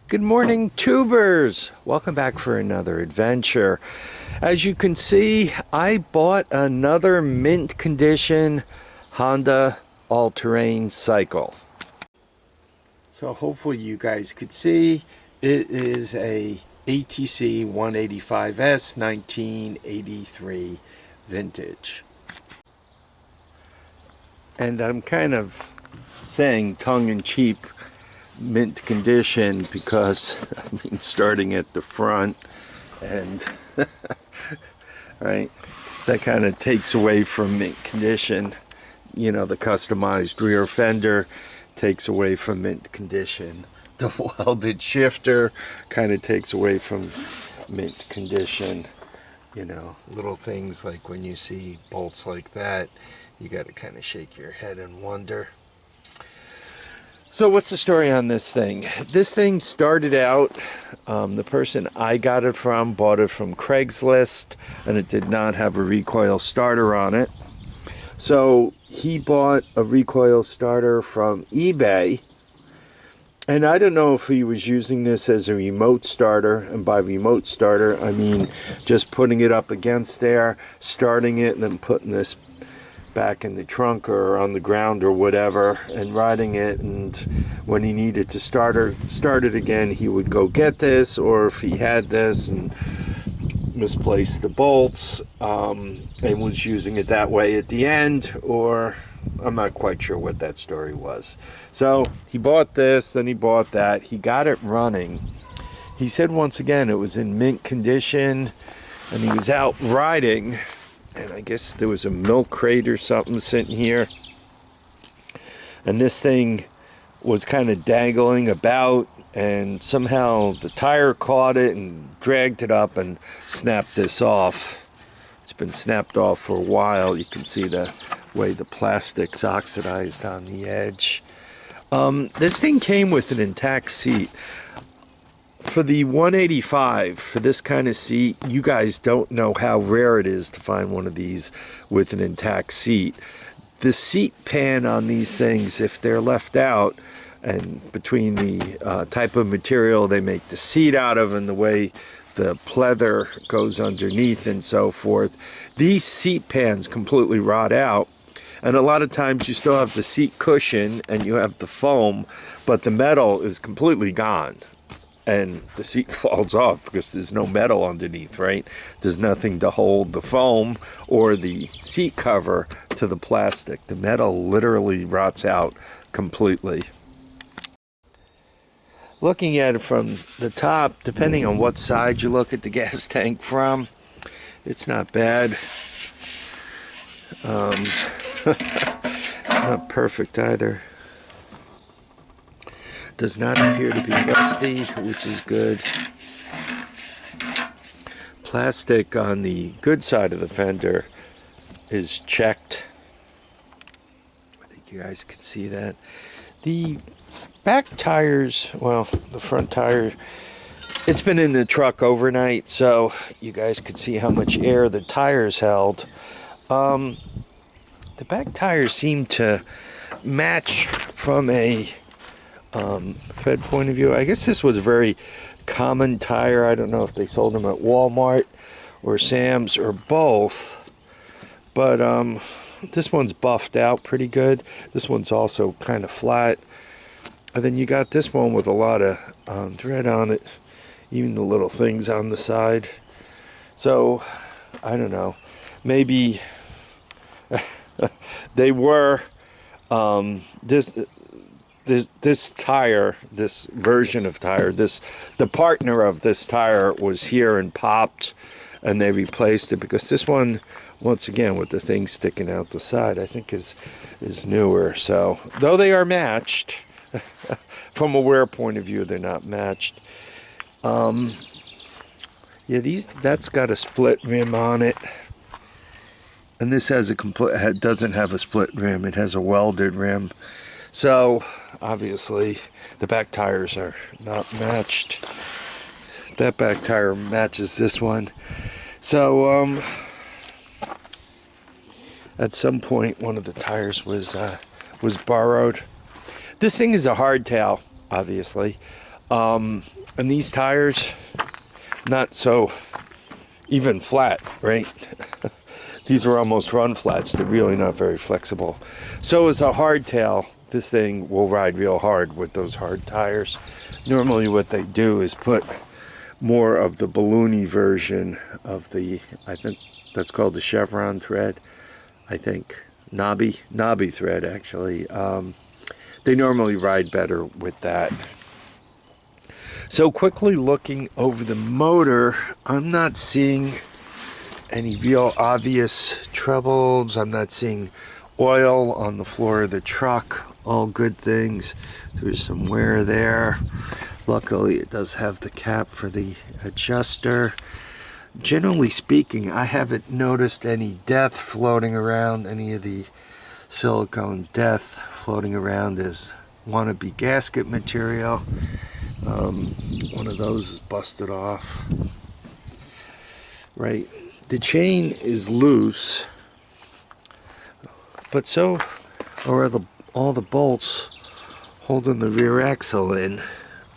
Good morning, tubers. Welcome back for another adventure. As you can see, I bought another mint condition Honda all-terrain cycle. So hopefully you guys could see it is a ATC185S 1983 vintage. And I'm kind of saying tongue-in-cheek mint condition because starting at the front and right, that kind of takes away from mint condition. You know, the customized rear fender takes away from mint condition. The welded shifter kind of takes away from mint condition. You know, little things like when you see bolts like that, you got to kind of shake your head and wonder. So what's the story on this thing? This thing started out, the person I got it from bought it from Craigslist, and it did not have a recoil starter on it. So he bought a recoil starter from eBay, and I don't know if he was using this as a remote starter, and by remote starter I mean just putting it up against there, starting it, and then putting this back in the trunk or on the ground or whatever and riding it, and when he needed to start it again, he would go get this, or if he had this and misplaced the bolts and was using it that way at the end, or I'm not quite sure what that story was. So he bought this, then he bought that, he got it running. He said once again it was in mint condition, and he was out riding, and I guess there was a milk crate or something sitting here, and this thing was kind of dangling about, and somehow the tire caught it and dragged it up and snapped this off. It's been snapped off for a while. You can see the way the plastic's oxidized on the edge. This thing came with an intact seat. For the 185, for this kind of seat, you guys don't know how rare it is to find one of these with an intact seat. The seat pan on these things, if they're left out, and between the type of material they make the seat out of and the way the pleather goes underneath and so forth, these seat pans completely rot out. And a lot of times you still have the seat cushion and you have the foam, but the metal is completely gone. And the seat falls off because there's no metal underneath, right? There's nothing to hold the foam or the seat cover to the plastic. The metal literally rots out completely. Looking at it from the top, depending on what side you look at the gas tank from, it's not bad. Not perfect either. Does not appear to be rusty, which is good. Plastic on the good side of the fender is checked. I think you guys can see that. The back tires, well, the front tire, it's been in the truck overnight, so you guys could see how much air the tires held. The back tires seem to match from a tread point of view. I guess this was a very common tire. I don't know if they sold them at Walmart or Sam's or both, but this one's buffed out pretty good. This one's also kind of flat, and then you got this one with a lot of thread on it, even the little things on the side. So I don't know, maybe they were this tire, this version of tire, the partner of this tire was here and popped, and they replaced it because this one, once again, with the thing sticking out the side, I think is newer. So though they are matched, from a wear point of view, they're not matched. Yeah, that's got a split rim on it, and this has doesn't have a split rim. It has a welded rim. So obviously the back tires are not matched. That back tire matches this one. So at some point one of the tires was borrowed. This thing is a hardtail, obviously. And these tires, not so even flat, right? These are almost run flats. They're really not very flexible. So as a hardtail, this thing will ride real hard with those hard tires. Normally what they do is put more of the balloony version of the, I think that's called the chevron thread. I think knobby thread, actually. They normally ride better with that. So quickly looking over the motor, I'm not seeing any real obvious troubles. I'm not seeing oil on the floor of the truck. All good things. There's some wear there. Luckily it does have the cap for the adjuster. Generally speaking, I haven't noticed any death floating around, any of the silicone death floating around as wannabe gasket material. One of those is busted off. Right. The chain is loose, but so are all the bolts holding the rear axle in,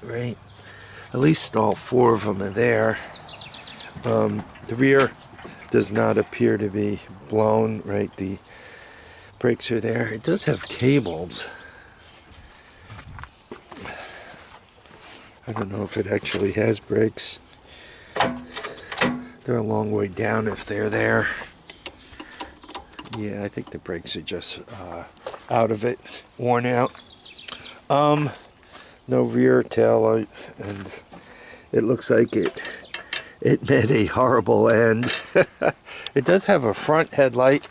right? At least all 4 of them are there. The rear does not appear to be blown, right? The brakes are there. It does have cables. I don't know if it actually has brakes. They're a long way down if they're there. Yeah, I think the brakes are just out of it, worn out. No rear tail light, and it looks like it met a horrible end. It does have a front headlight,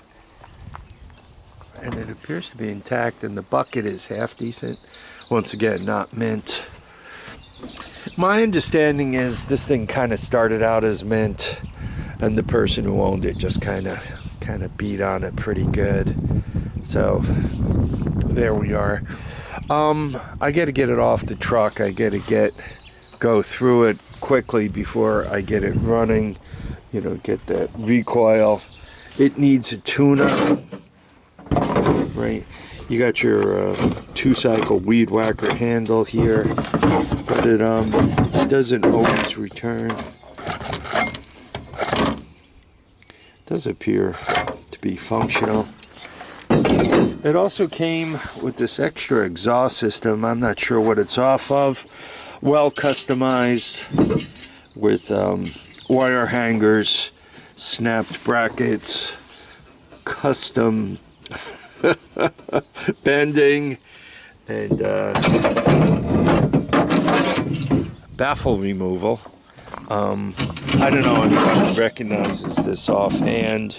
and it appears to be intact, and the bucket is half decent. Once again, not mint. My understanding is this thing kind of started out as mint, and the person who owned it just kind of beat on it pretty good. So there we are. I got to get it off the truck. I got to go through it quickly before I get it running. You know, get that recoil. It needs a tune-up, right? You got your 2-cycle weed whacker handle here, but it doesn't always return. It does appear to be functional. It also came with this extra exhaust system. I'm not sure what it's off of. Well customized with wire hangers, snapped brackets, custom bending, and baffle removal. I don't know if anyone recognizes this offhand.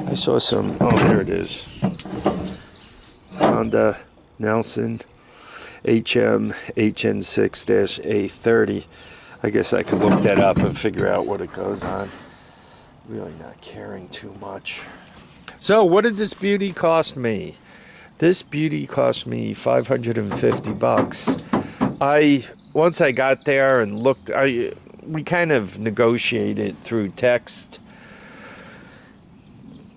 I saw some, oh, there it is. Honda Nelson HM HN6-A30. I guess I could look that up and figure out what it goes on. Really not caring too much. So what did this beauty cost me? This beauty cost me $550. Once I got there and looked, we kind of negotiated through text.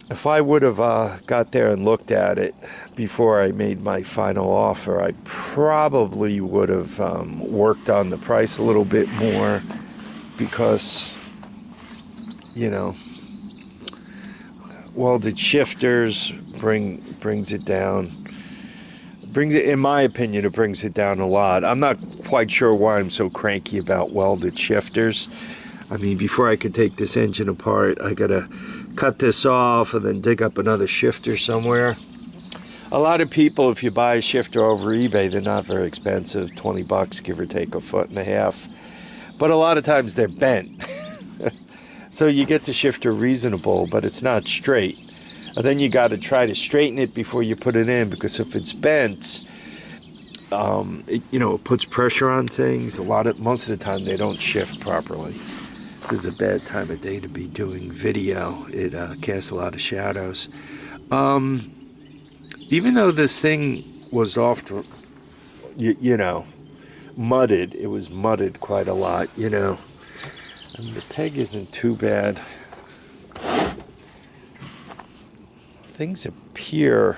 If I would have got there and looked at it before I made my final offer, I probably would have worked on the price a little bit more, because, you know, welded shifters brings it down. In my opinion, it brings it down a lot. I'm not quite sure why I'm so cranky about welded shifters. I mean, before I could take this engine apart, I gotta cut this off and then dig up another shifter somewhere. A lot of people, if you buy a shifter over eBay, they're not very expensive, 20 bucks, give or take a foot and a half. But a lot of times they're bent. So you get the shifter reasonable, but it's not straight. And then you got to try to straighten it before you put it in, because if it's bent, it puts pressure on things. Most of the time they don't shift properly. This is a bad time of day to be doing video. It casts a lot of shadows. Even though this thing was mudded, it was mudded quite a lot, and the peg isn't too bad. Things appear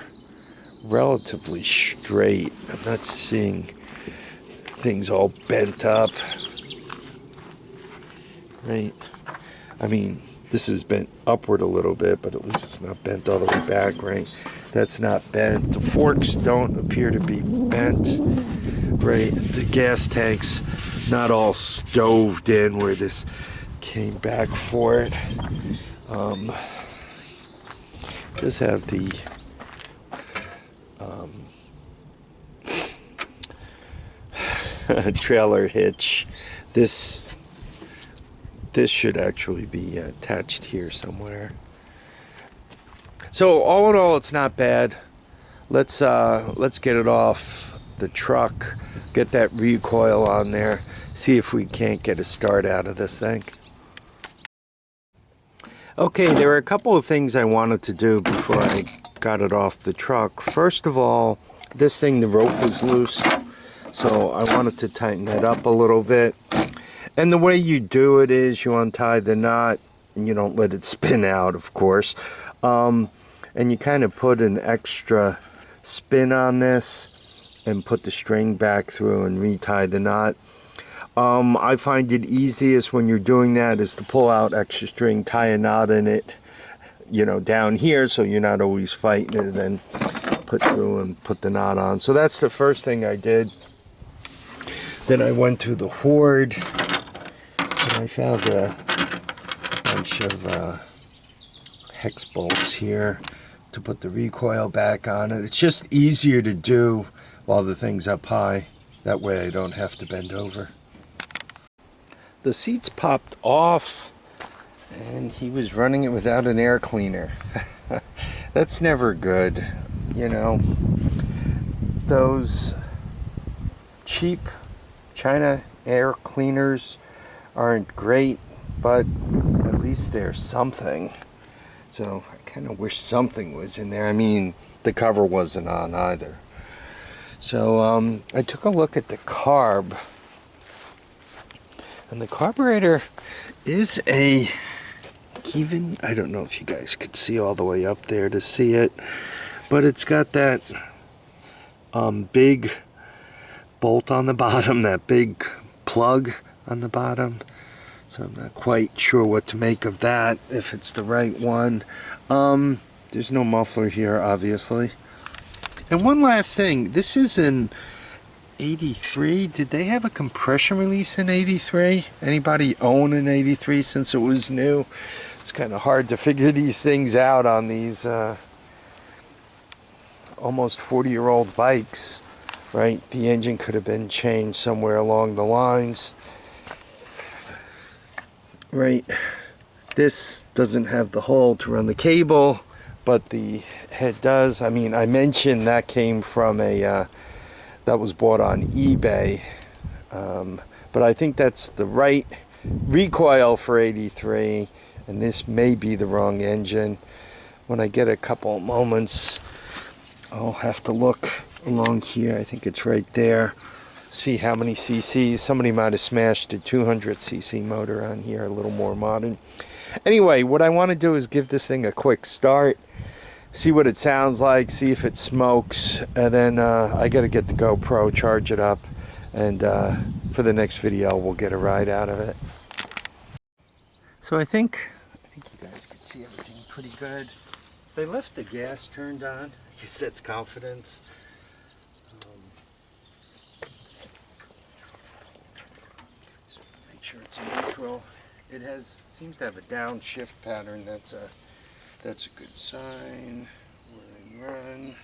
relatively straight. I'm not seeing thing's all bent up. Right? I mean, this is bent upward a little bit, but at least it's not bent all the way back, right? That's not bent. The forks don't appear to be bent, right? The gas tank's not all stoved in where this came back for it. Just have the trailer hitch. This should actually be attached here somewhere. So all in all, it's not bad. Let's get it off the truck, get that recoil on there, see if we can't get a start out of this thing. Okay, there are a couple of things I wanted to do before I got it off the truck. First of all, this thing, the rope was loose, so I wanted to tighten that up a little bit. And the way you do it is you untie the knot, and you don't let it spin out, of course. And you kind of put an extra spin on this and put the string back through and retie the knot. I find it easiest when you're doing that is to pull out extra string, tie a knot in it, you know, down here, so you're not always fighting it, and then put through and put the knot on. So that's the first thing I did. Then I went through the hoard and I found a bunch of hex bolts here to put the recoil back on it. It's just easier to do while the thing's up high. That way I don't have to bend over. The seats popped off and he was running it without an air cleaner. That's never good, you know. Those cheap China air cleaners aren't great, but at least there's something. So I kind of wish something was in there. I mean, the cover wasn't on either. So I took a look at the carb, and the carburetor is a even, I don't know if you guys could see all the way up there to see it, but it's got that big bolt on the bottom, that big plug on the bottom. So I'm not quite sure what to make of that, if it's the right one. There's no muffler here, obviously. And one last thing, this is an 83. Did they have a compression release in 83? Anybody own an 83 since it was new? It's kind of hard to figure these things out on these almost 40-year-old bikes, right? The engine could have been changed somewhere along the lines. Right, this doesn't have the hole to run the cable, but the head does. I mean, I mentioned that came from a that was bought on eBay, but I think that's the right recoil for 83, and this may be the wrong engine. When I get a couple moments, I'll have to look along here. I think it's right there. See how many cc's. Somebody might have smashed a 200cc motor on here, a little more modern. Anyway, what I want to do is give this thing a quick start, see what it sounds like, see if it smokes, and then I got to get the GoPro, charge it up, and for the next video we'll get a ride out of it. So I think you guys can see everything pretty good. They left the gas turned on. I guess that's confidence. Make sure it's neutral. It seems to have a downshift pattern. That's a good sign. Run.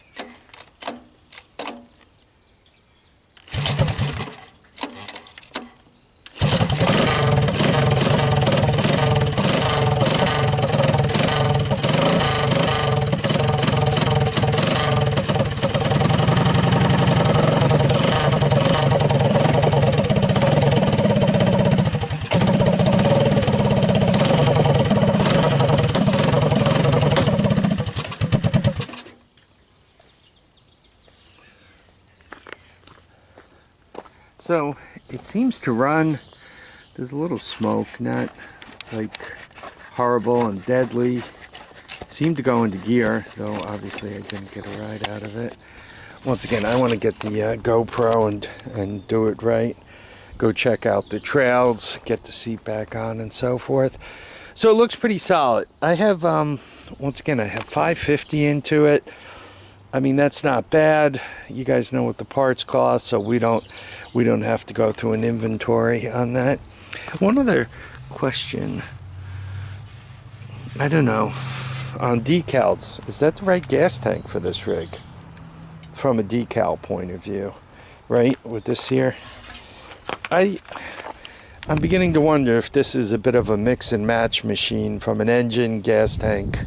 So it seems to run. There's a little smoke, not like horrible and deadly. Seemed to go into gear, though obviously I didn't get a ride out of it. once again, I want to get the GoPro and do it right. Go check out the trails, get the seat back on and so forth. So it looks pretty solid. I have, once again, I have 550 into it. I mean, that's not bad. You guys know what the parts cost, so we don't have to go through an inventory on that. One other question, I don't know, on decals, is that the right gas tank for this rig? From a decal point of view, right? With this here, I'm beginning to wonder if this is a bit of a mix and match machine from an engine gas tank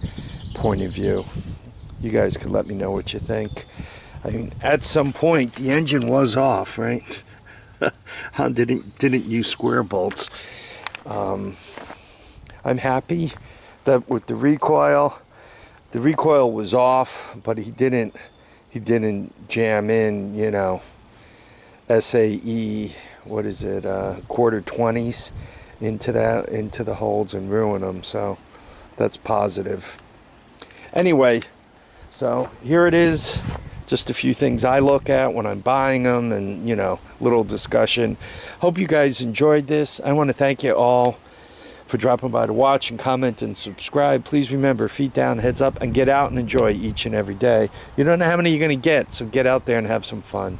point of view. You guys can let me know what you think. I mean, at some point the engine was off, right? didn't use square bolts. I'm happy that with the recoil was off, but he didn't jam in, you know, SAE, what is it, quarter 20s into the holes and ruin them. So that's positive. Anyway, so here it is. Just a few things I look at when I'm buying them, and, you know, little discussion. Hope you guys enjoyed this. I want to thank you all for dropping by to watch and comment and subscribe. Please remember, feet down, heads up, and get out and enjoy each and every day. You don't know how many you're going to get, so get out there and have some fun.